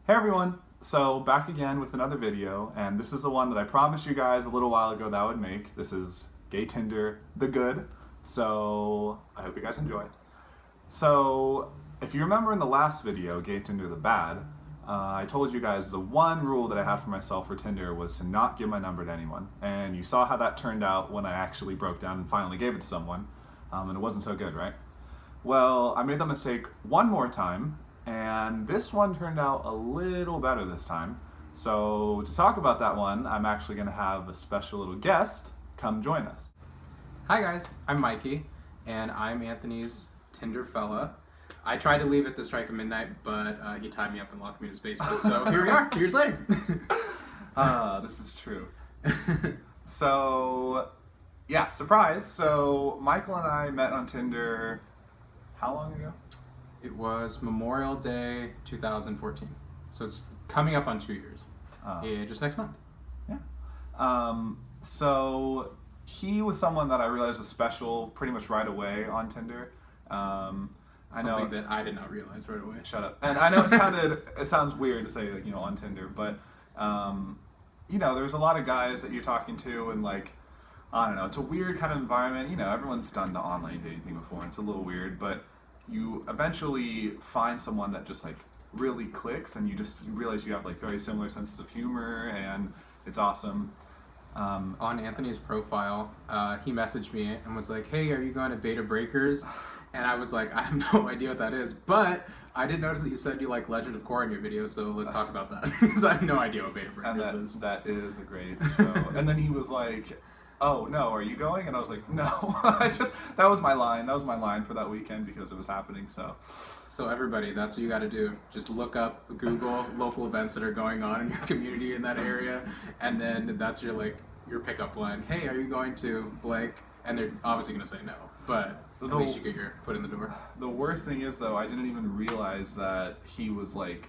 Hey everyone! So back again with another video, and this is the one that I promised you guys a little while ago that I would make. This is Gay Tinder, the good. So I hope you guys enjoy. So if you remember in the last video, Gay Tinder, the bad, I told you guys the one rule that I had for myself for Tinder was to not give my number to anyone. And you saw how that turned out when I actually broke down and finally gave it to someone. And it wasn't so good, right? Well, I made the mistake one more time, and this one turned out a little better this time. So to talk about that one, I'm actually going to have a special little guest come join us. Hi guys, I'm Mikey, and I'm Anthony's Tinder fella. I tried to leave at the strike of midnight, but he tied me up and locked me in his basement, so here we are, 2 years later. This is true. So, yeah, surprise. So Michael and I met on Tinder, how long ago? It was Memorial Day 2014, so it's coming up on 2 years. Yeah, just next month. Yeah. So he was someone that I realized was special pretty much right away on Tinder. I know Something that I did not realize right away. Shut up. And I know it sounds weird to say, like, on Tinder, but there's a lot of guys that you're talking to, and like, I don't know, it's a weird kind of environment. Everyone's done the online dating thing before, and it's a little weird, but you eventually find someone that just like really clicks, and you realize you have like very similar senses of humor, and it's awesome. On Anthony's profile, he messaged me and was like, "Hey, are you going to Beta Breakers?" And I was like, "I have no idea what that is," but I did notice that you said you like Legend of Korra in your video, so let's talk about that, because I have no idea what Beta Breakers is. That is a great show. And then he was like, "Oh no, are you going?" And I was like, "No." That was my line. That was my line for that weekend because it was happening. So everybody, that's what you got to do. Just look up, Google local events that are going on in your community in that area, and then that's your pickup line. "Hey, are you going to blank?" And they're obviously going to say no, but at least you get your foot in the door. The worst thing is, though, I didn't even realize that he was like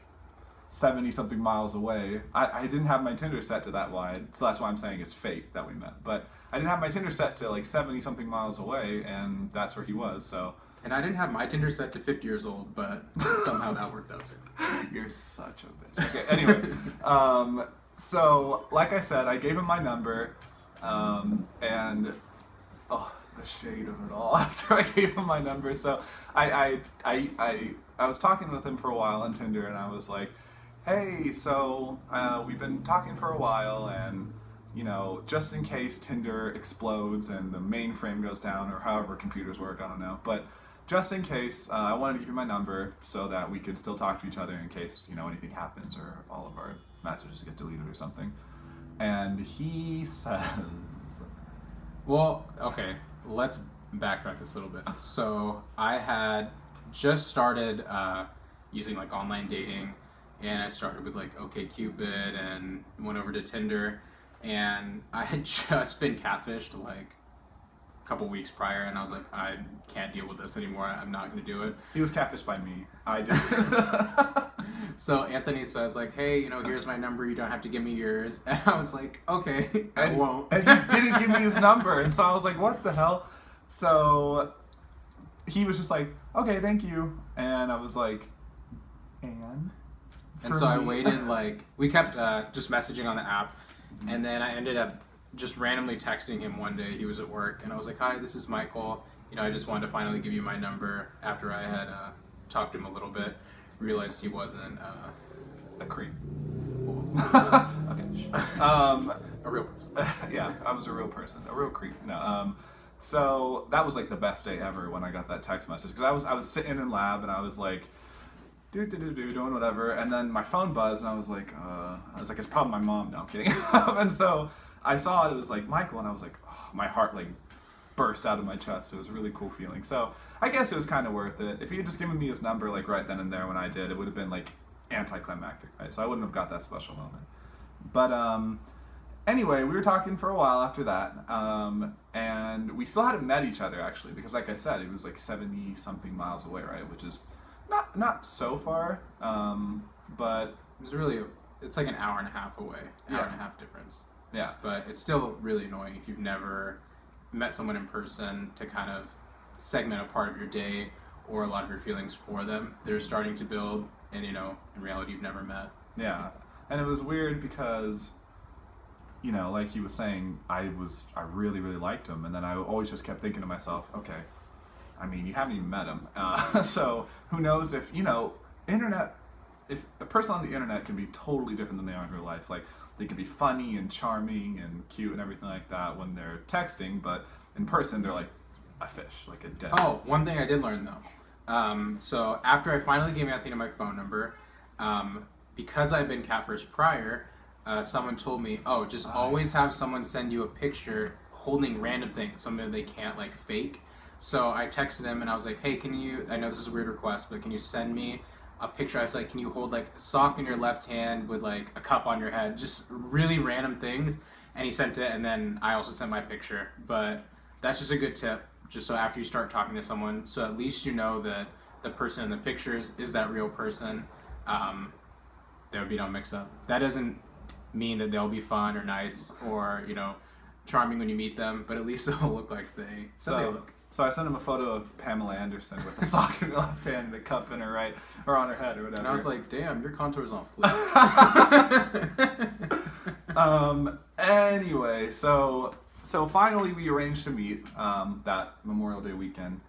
70-something miles away. I didn't have my Tinder set to that wide, so that's why I'm saying it's fate that we met. But I didn't have my Tinder set to like 70-something miles away, and that's where he was, so. And I didn't have my Tinder set to 50 years old, but somehow that worked out too. You're such a bitch. Okay, anyway. So, like I said, I gave him my number, and the shade of it all after I gave him my number. So I was talking with him for a while on Tinder, and I was like, "Hey, so we've been talking for a while, and just in case Tinder explodes and the mainframe goes down, or however computers work, I don't know, but just in case, I wanted to give you my number so that we could still talk to each other in case anything happens or all of our messages get deleted or something." And he says, well, okay, let's backtrack this a little bit. So I had just started using like online dating, and I started with like OkCupid and went over to Tinder, and I had just been catfished like a couple weeks prior, and I was like, I can't deal with this anymore. I'm not going to do it. He was catfished by me. I did. So Anthony says like, "Hey, here's my number. You don't have to give me yours." And I was like, "Okay, I won't." And he didn't give me his number, and so I was like, "What the hell?" So he was just like, "Okay, thank you," and I was like, "And?" And so I waited, like, we kept just messaging on the app, and then I ended up just randomly texting him one day. He was at work, and I was like, "Hi, this is Michael. I just wanted to finally give you my number," after I had talked to him a little bit. Realized he wasn't a creep. Okay. A real person. Yeah, I was a real person, a real creep. No. So that was like the best day ever when I got that text message, because I was sitting in lab, and I was like, doing whatever, and then my phone buzzed, and I was like, it's probably my mom. No, I'm kidding. And so I saw it was like Michael, and I was like, oh, my heart like burst out of my chest. It was a really cool feeling. So I guess it was kind of worth it. If he had just given me his number like right then and there when I did, it would have been like anticlimactic, right? So I wouldn't have got that special moment. But anyway, we were talking for a while after that, and we still hadn't met each other actually, because like I said, it was like 70-something miles away, right? Which is not so far, but it's like an hour and a half away, hour and a half difference. Yeah. But it's still really annoying if you've never met someone in person to kind of segment a part of your day or a lot of your feelings for them. They're starting to build and in reality you've never met. Yeah, and it was weird because, like he was saying, I really really liked him, and then I always just kept thinking to myself, okay, I mean, you haven't even met him, so who knows if internet. If a person on the internet can be totally different than they are in real life, like they can be funny and charming and cute and everything like that when they're texting, but in person they're like a fish, like a dead. Oh, one thing I did learn though. So after I finally gave Anthony my phone number, because I'd been catfished prior, someone told me, oh, just always have someone send you a picture holding random things, something that they can't like fake. So I texted him and I was like, hey, I know this is a weird request, but can you send me a picture? I was like, can you hold like a sock in your left hand with like a cup on your head? Just really random things. And he sent it, and then I also sent my picture. But that's just a good tip, just so after you start talking to someone, so at least you know that the person in the pictures is that real person. There would be no mix up. That doesn't mean that they'll be fun or nice or, charming when you meet them, but at least they'll look like they look. So I sent him a photo of Pamela Anderson with a sock in her left hand and a cup in her right, or on her head or whatever. And I was like, damn, your contour's on fleek. Anyway, so finally we arranged to meet that Memorial Day weekend.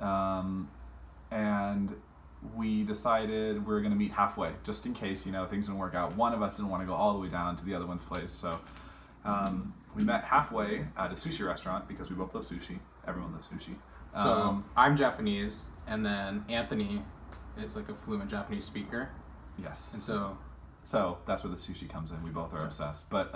And we decided we were going to meet halfway, just in case, things didn't work out. One of us didn't want to go all the way down to the other one's place, so we met halfway at a sushi restaurant because we both love sushi. Everyone loves sushi. So I'm Japanese, and then Anthony is like a fluent Japanese speaker. Yes. And so that's where the sushi comes in. We both are obsessed. But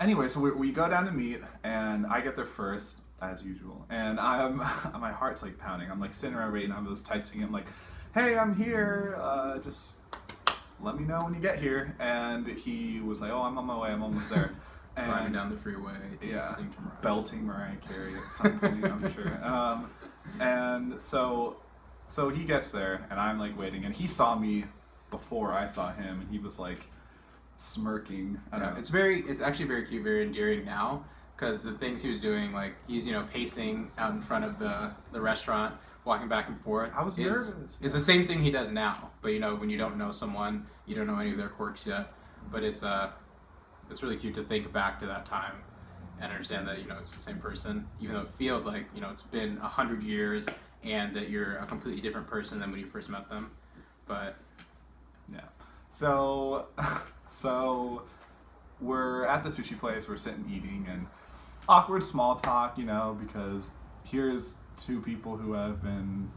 anyway, so we go down to meet, and I get there first, as usual. And my heart's like pounding. I'm like sitting around waiting. I was texting him like, hey, I'm here. Just let me know when you get here. And he was like, oh, I'm on my way. I'm almost there. Driving down the freeway, dancing to belting Mariah Carey at some point, I'm sure. And so he gets there, and I'm like waiting, and he saw me before I saw him, and he was like smirking. I don't know. It's actually very cute, very endearing now, because the things he was doing, like he's pacing out in front of the restaurant, walking back and forth. I was nervous. It's the same thing he does now, but when you don't know someone, you don't know any of their quirks yet, but it's really cute to think back to that time and understand that it's the same person, even though it feels like it's been 100 years and that you're a completely different person than when you first met them. But yeah, so we're at the sushi place, we're sitting eating, and awkward small talk, because here's two people who have been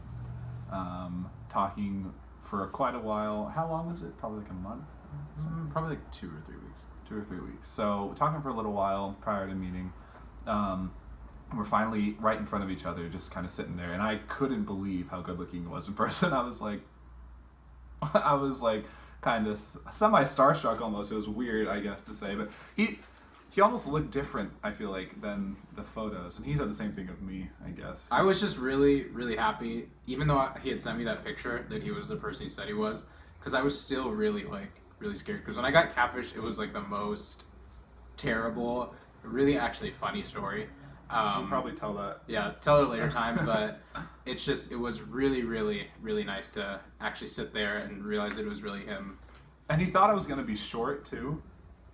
talking for quite a while. How long was it? Probably like a month? Probably like 2 or 3 weeks. 2 or 3 weeks. So talking for a little while prior to meeting. We're finally right in front of each other, just kind of sitting there, and I couldn't believe how good looking he was in person. I was like kind of semi starstruck almost. It was weird, I guess, to say, but he almost looked different, I feel like, than the photos, and he said the same thing of me, I guess. I was just really, really happy, even though he had sent me that picture, that he was the person he said he was, because I was still really scared, because when I got catfished, it was like the most terrible, really actually funny story. We'll probably tell that. Yeah, tell it a later time, but it was really, really, really nice to actually sit there and realize that it was really him. And he thought I was going to be short, too,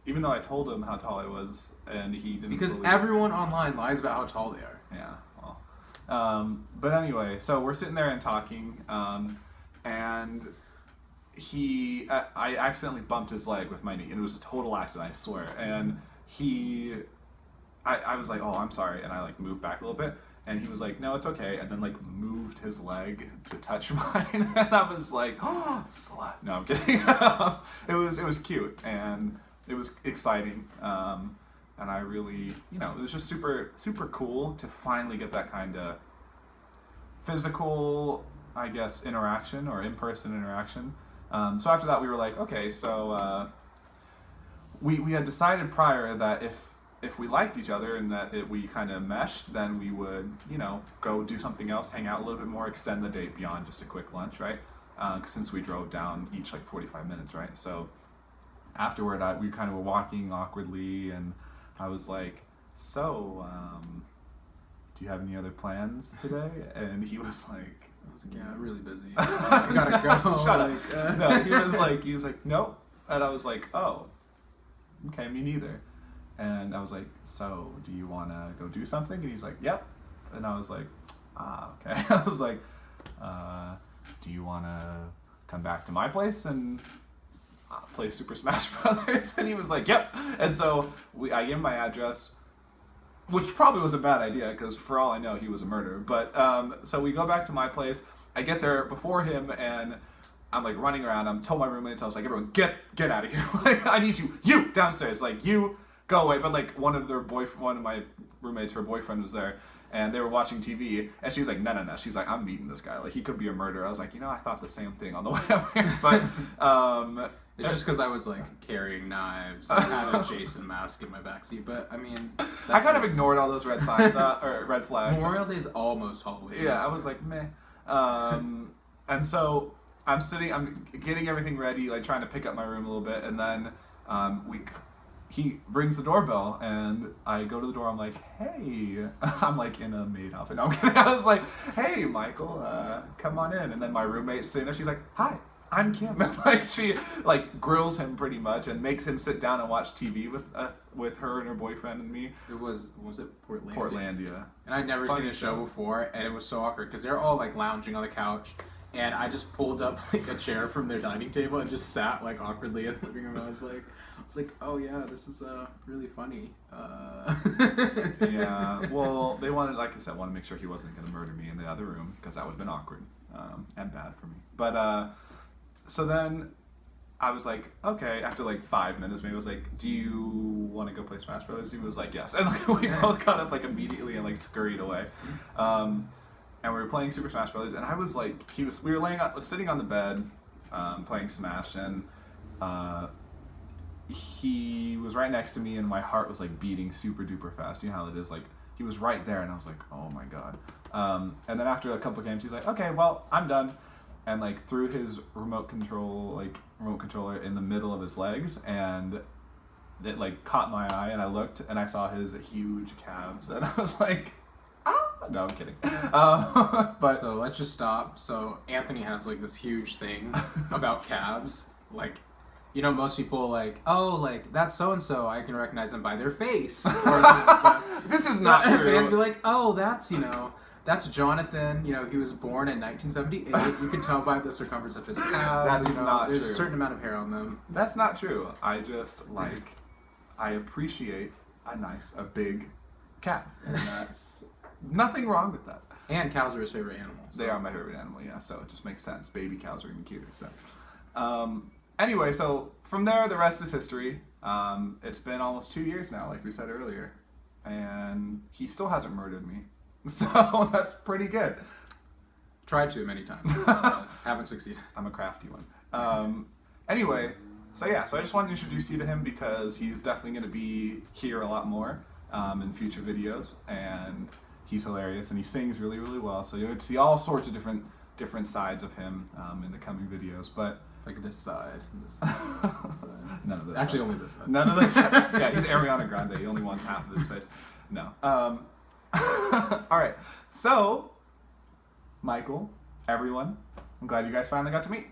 even though I told him how tall I was, and he didn't Because believe everyone online lies about how tall they are. Yeah, well. But anyway, so we're sitting there and talking, and I accidentally bumped his leg with my knee, and it was a total accident, I swear. And I was like, oh, I'm sorry, and I moved back a little bit, and he was like, no, it's okay, and then moved his leg to touch mine, and I was like, oh, slut. No, I'm kidding. It was cute, and it was exciting, and I really, it was just super, super cool to finally get that kind of physical, I guess, interaction, or in-person interaction. So after that, we were like, okay, so we had decided prior that if we liked each other and that we kind of meshed, then we would, go do something else, hang out a little bit more, extend the date beyond just a quick lunch, right? Since we drove down each 45 minutes, right? So afterward, we kind of were walking awkwardly, and I was like, so, do you have any other plans today? And he was like, I was like, yeah, I'm really busy. I gotta go. Shut up. No, he was like, nope. And I was like, oh, okay, me neither. And I was like, so do you want to go do something? And he's like, yep. And I was like, okay. I was like, do you want to come back to my place and play Super Smash Brothers? And he was like, yep. And so I gave him my address, which probably was a bad idea because for all I know, he was a murderer. But so we go back to my place. I get there before him and I'm like running around. I'm told my roommates, I was like, everyone get out of here. Like, I need you downstairs. Like, you go away. But like one of my roommates, her boyfriend was there. And they were watching TV, and she's like, no. She's like, I'm meeting this guy. Like, he could be a murderer. I was like, I thought the same thing on the way up here. But it's just because I was like carrying knives. I had a Jason mask in my backseat, but I mean, I kind of ignored all those red signs or red flags. Memorial Day is almost Halloween. Yeah, I was like, meh. And so I'm getting everything ready, like trying to pick up my room a little bit, and then he rings the doorbell, and I go to the door. I'm like, hey. I'm like in a maid outfit. No, I'm kidding. I was like, hey, Michael, come on in. And then my roommate's sitting there. She's like, hi, I'm Kim. And like she like grills him pretty much and makes him sit down and watch TV with her and her boyfriend and me. Was it Portlandia? Portlandia. And I'd never seen a show before, and it was so awkward because they're all like lounging on the couch. And I just pulled up like a chair from their dining table and just sat like awkwardly in the living room. I was like, oh yeah, this is really funny. Yeah, well, they wanted to make sure he wasn't going to murder me in the other room because that would have been awkward and bad for me. But so then I was like, okay, after like 5 minutes, maybe I was like, do you want to go play Smash Brothers? He was like, yes. And like, we both got up like immediately and like scurried away. And we were playing Super Smash Brothers, and I was like, we were sitting on the bed, playing Smash, and he was right next to me, and my heart was like beating super duper fast. You know how it is, like he was right there, and I was like, oh my god. And then after a couple games, he's like, okay, well, I'm done, and like threw his remote controller in the middle of his legs, and it like caught my eye, and I looked, and I saw his huge calves, and I was like, no, I'm kidding. But so let's just stop. So Anthony has like this huge thing about calves. Like, most people like, oh, like that's so and so. I can recognize them by their face. This is not true. But I'd be like, oh, that's that's Jonathan. He was born in 1978. You can tell by the circumference of his calves. That is not There's true. a certain amount of hair on them. That's not true. I appreciate a big calf, and that's nothing wrong with that. And cows are his favorite animal. So. They are my favorite animal, yeah, so it just makes sense. Baby cows are even cuter, so. Anyway, so from there, the rest is history. It's been almost 2 years now, like we said earlier, and he still hasn't murdered me. So that's pretty good. Tried to many times. Haven't succeeded. I'm a crafty one. Anyway, so I just wanted to introduce you to him because he's definitely going to be here a lot more in future videos, and he's hilarious, and he sings really, really well. So you'll see all sorts of different sides of him in the coming videos. But like this side, none of this. Actually, sides. only this side. None of this. Yeah, he's Ariana Grande. He only wants half of his face. No. All right. So, Michael, everyone, I'm glad you guys finally got to meet.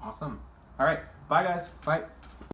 Awesome. All right. Bye, guys. Bye.